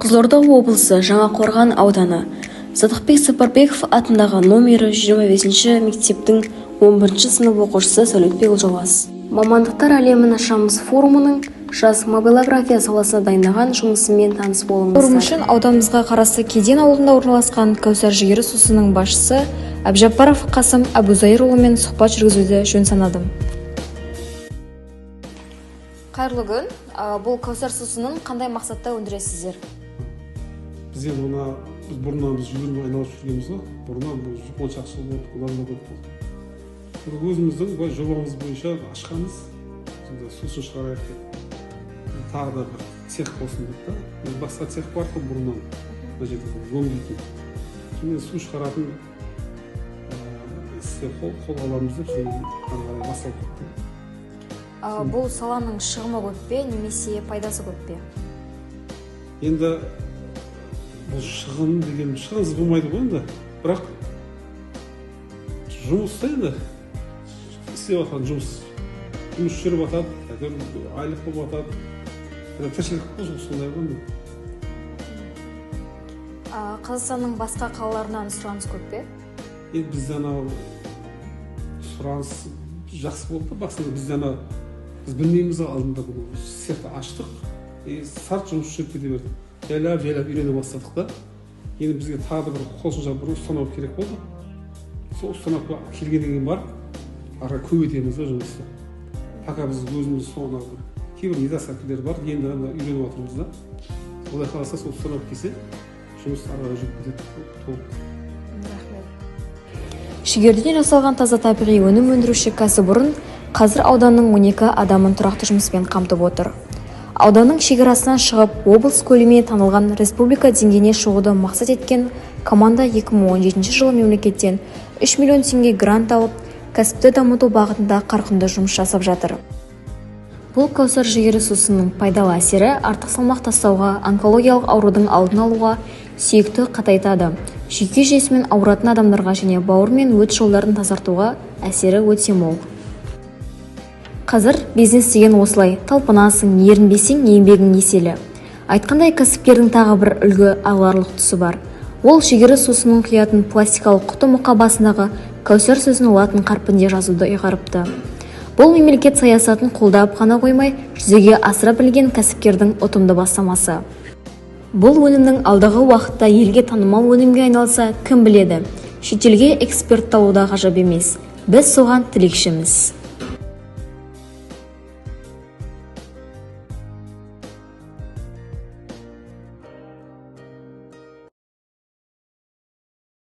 Қызылорда облысы Жаңақорған ауданы Садықбек Сапарбеков атындағы номері 25 мектептің 11 сынып оқушысы Сәулетбек Ұлжауас. Мамандықтар әлемін ашамыз форумының жас мобилография саласына дайындаған жұмысымен таныс болыңыздар. Форум үшін ауданымызға қарасты Кеден ауылында орналасқан Кәусар жігері сусының басшысы Әбжаппаров Қасым Әбузайырұлымен сұхбат жүргізуді жөн санадым. Қайырлы күн. Бұл Кәусар сусының қандай мақсатта өндіресіздер? Біз енді бұрыннан біз жүгіріп айналып жүргенбіз ғой. Бұрыннан бұл 10 жыл болды, қолдануға болды. Өзіміздің жобамыз бойынша ашқанбыз. Сусын шығарайық деп. Тағы да бір цех болсын деп та. Басқа цех бар ғой бұрыннан. Мына жерде өңдейтін. Şimdi су шығаратын іске қол аламыз деп жаңағы басталып кетті. Бұл саланың шығымы көп пе, немесе пайдасы көп пе? Енді бұл шығын деген шығынсыз болмайды ғой енді. Бірақ жұмыста енді істеп жатқан жұмыс жүріп жатады, айлық болып жатады. Тіршілік қой сондай ғой. Қазақстанның басқа қалаларынан сұраныс көп пе? Енді бізде сұраныс жақсы болды. Басында біз білмейміз алдында бұл цехты аштық. Сарт жұмыс жүріп кете берді. Жайлап үйрене бастадық та. Енді бізге тағы бір қосымша бір установка керек болды. Сол установка келгеннен кейін барып ары көбейтеміз жұмысты. Пока біз өзіміз соңына кейбір недостаткілер бар, енді үйреніп отырмыз да. Олай қаласа сол установка келсе, жұмыс ары жүріп кетеді толық. Шігерден жасалған таза табиғи өнім өндіруші кәсіпорын қазір ауданның 12 адамын тұрақты жұмыспен қамтып отыр. Ауданның шекарасынан шығып, облыс көлеміне танылған республика деңгейіне шығуды мақсат еткен команда 2017 жылы мемлекеттен 3 миллион теңге грант алып, кәсіпті дамыту бағытында қарқынды жұмыс жасап жатыр. Бұл Кәусар жігері сусының пайдалы әсері артық салмақ тастауға, онкологиялық аурудың алдын алуға, сүйекті қатайтады. Жүйке жүйесімен ауыратын адамдарға және бауыр мен өт жолдарын тазартуға әсері өте мол. Қазір бизнес деген осылай, талпынасың, ерінбесең еңбегің еселі. Айтқандай, кәсіпкердің тағы бір үлгі аларлық тұсы бар. Ол жігері сусының құятын пластикалық құты мұқабасындағы Кәусар сөзін латын қарпінде жазуды ұйғарыпты. Бұл мемлекет саясатын қолдап қана қоймай, жүзеге асыра білген кәсіпкердің ұтымды бастамасы. Бұл өнімнің алдағы уақытта елге танымал өнімге айналса, кім біледі? Шетелге экспортталуда ғажап емес. Біз соған тілекшіміз.